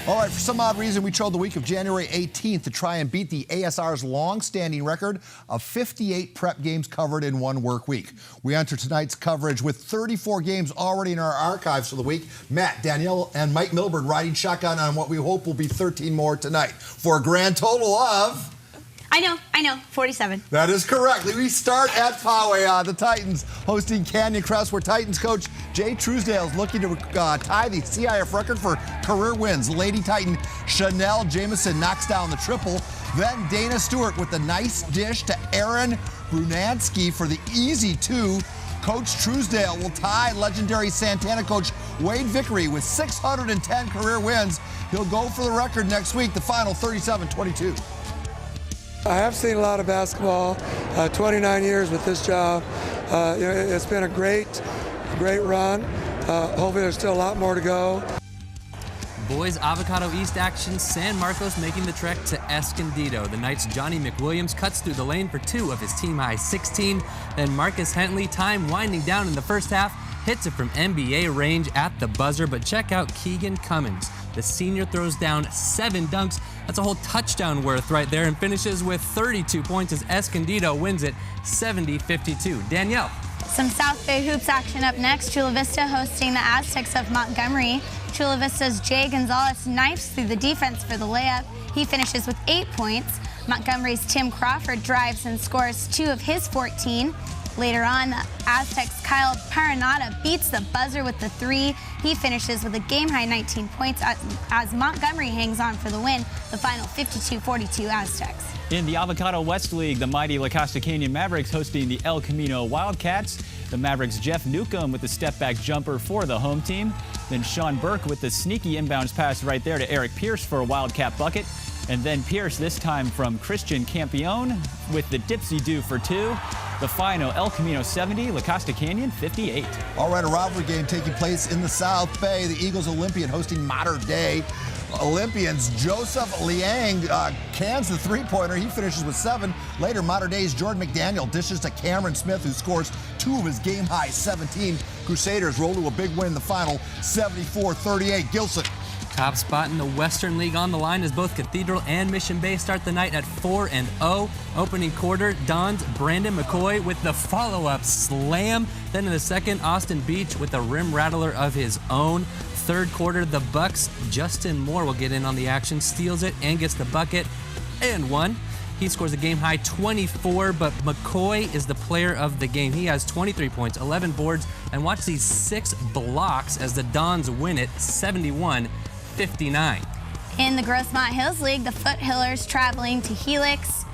All right, for some odd reason, we chose the week of January 18th to try and beat the ASR's long-standing record of 58 prep games covered in one work week. We enter tonight's coverage with 34 games already in our archives for the week. Matt, Danielle, and Mike Milberg riding shotgun on what we hope will be 13 more tonight for a grand total of... I know, 47. That is correct. We start at Poway. The Titans hosting Canyon Crest, where Titans coach Jay Truesdale is looking to tie the CIF record for career wins. Lady Titan Chanel Jameson knocks down the triple. Then Dana Stewart with the nice dish to Aaron Brunansky for the easy two. Coach Truesdale will tie legendary Santana coach Wade Vickery with 610 career wins. He'll go for the record next week, the final 37-22. I have seen a lot of basketball, 29 years with this job. It's been a great run. Hopefully there's still a lot more to go. Boys Avocado East action, San Marcos making the trek to Escondido. The Knights' Johnny McWilliams cuts through the lane for two of his team-high 16. Then Marcus Hentley, time winding down in the first half, hits it from NBA range at the buzzer. But check out Keegan Cummins. The senior throws down 7 dunks. That's a whole touchdown worth right there, and finishes with 32 points as Escondido wins it 70-52. Danielle. Some South Bay hoops action up next. Chula Vista hosting the Aztecs of Montgomery. Chula Vista's Jay Gonzalez knifes through the defense for the layup. He finishes with 8 points. Montgomery's Tim Crawford drives and scores 2 of his 14. Later on, the Aztecs' Kyle Paranata beats the buzzer with the 3. He finishes with a game-high 19 points as Montgomery hangs on for the win, the final 52-42 Aztecs. In the Avocado West League, the mighty La Costa Canyon Mavericks hosting the El Camino Wildcats. The Mavericks' Jeff Newcomb with the step-back jumper for the home team. Then Sean Burke with the sneaky inbounds pass right there to Eric Pierce for a Wildcat bucket. And then Pierce, this time from Christian Campione, with the dipsy-do for 2. The final, El Camino 70, La Costa Canyon 58. All right, a rivalry game taking place in the South Bay. The Eagles Olympian hosting Mater Dei. Olympians Joseph Liang cans the three-pointer. He finishes with 7. Later, Mater Dei's Jordan McDaniel dishes to Cameron Smith, who scores 2 of his game-high 17. Crusaders roll to a big win in the final, 74-38. Gilson. Top spot in the Western League on the line as both Cathedral and Mission Bay start the night at 4-0. Opening quarter, Don's Brandon McCoy with the follow-up slam. Then in the second, Austin Beach with a rim rattler of his own. Third quarter, the Bucks' Justin Moore will get in on the action, steals it and gets the bucket and 1. He scores a game-high 24, but McCoy is the player of the game. He has 23 points, 11 boards, and watch these 6 blocks as the Dons win it 71-59. In the Grossmont Hills League, the Foothillers traveling to Helix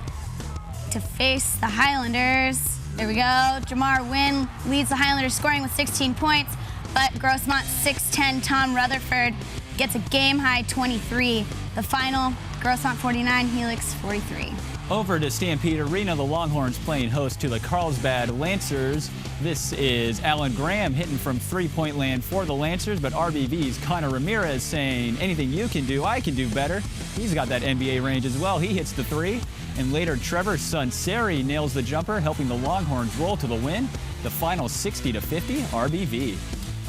to face the Highlanders. There we go. Jamar Wynn leads the Highlanders scoring with 16 points, but Grossmont's 6'10" Tom Rutherford gets a game-high 23. The final, Grossmont 49, Helix 43. Over to Stampede Arena, the Longhorns playing host to the Carlsbad Lancers. This is Alan Graham hitting from three-point land for the Lancers, but RBV's Connor Ramirez saying, anything you can do, I can do better. He's got that NBA range as well. He hits the 3. And later, Trevor Sunseri nails the jumper, helping the Longhorns roll to the win. The final 60-50, RBV.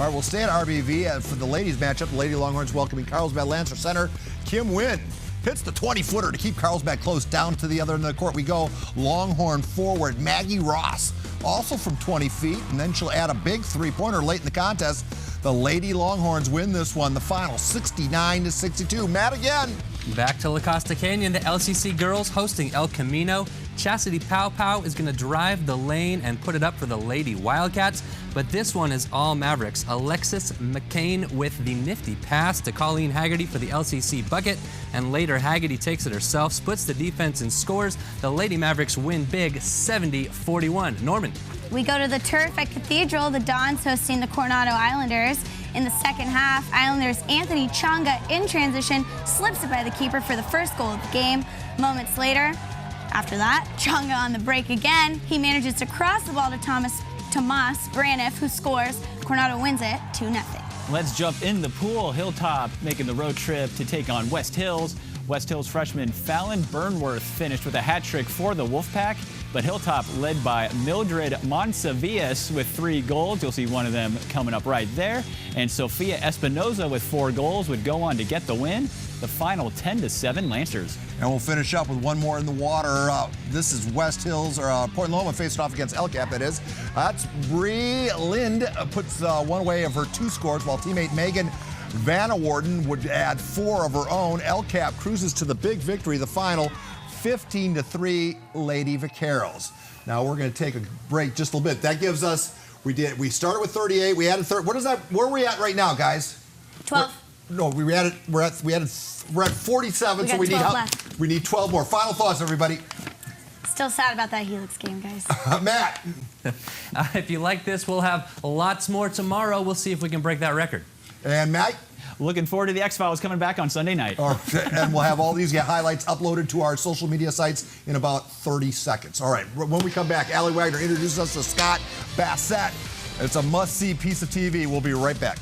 All right, we'll stay at RBV for the ladies matchup. The Lady Longhorns welcoming Carlsbad Lancer center Kim Wynn. Hits the 20-footer to keep Carlsbad close. Down to the other end of the court we go. Longhorn forward Maggie Ross, also from 20 feet, and then she'll add a big three-pointer late in the contest. The Lady Longhorns win this one, the final 69-62. Matt again. Back to La Costa Canyon, the LCC girls hosting El Camino. Chastity Pow Pow is going to drive the lane and put it up for the Lady Wildcats, but this one is all Mavericks. Alexis McCain with the nifty pass to Colleen Haggerty for the LCC bucket, and later Haggerty takes it herself, splits the defense and scores. The Lady Mavericks win big 70-41. Norman. We go to the turf at Cathedral, the Dons hosting the Coronado Islanders. In the second half, Islanders' Anthony Changa in transition slips it by the keeper for the first goal of the game. Moments later, after that, Changa on the break again. He manages to cross the ball to Tomas Braniff, who scores. Coronado wins it 2-0. Let's jump in the pool. Hilltop making the road trip to take on West Hills. West Hills freshman Fallon Burnworth finished with a hat trick for the Wolfpack. But Hilltop led by Mildred Monsavias with 3 goals. You'll see one of them coming up right there. And Sofia Espinoza with 4 goals would go on to get the win. The final 10-7 Lancers. And we'll finish up with one more in the water. This is West Hills, or Point Loma facing off against El Cap, that is. That's Bree Lind puts one away of her 2 scores, while teammate Megan Vanawarden would add 4 of her own. El Cap cruises to the big victory, the final 15-3 Lady Vaqueros. Now we're going to take a break just a little bit. That gives us, we started with 38, we added 30. What is that? Where are we at right now, guys? 12. We're at 47, so we need 12 more. Final thoughts, everybody. Still sad about that Helix game, guys. Matt. If you like this, we'll have lots more tomorrow. We'll see if we can break that record. And Matt. Looking forward to the X-Files coming back on Sunday night. And we'll have all these highlights uploaded to our social media sites in about 30 seconds. All right, when we come back, Allie Wagner introduces us to Scott Bassett. It's a must-see piece of TV. We'll be right back.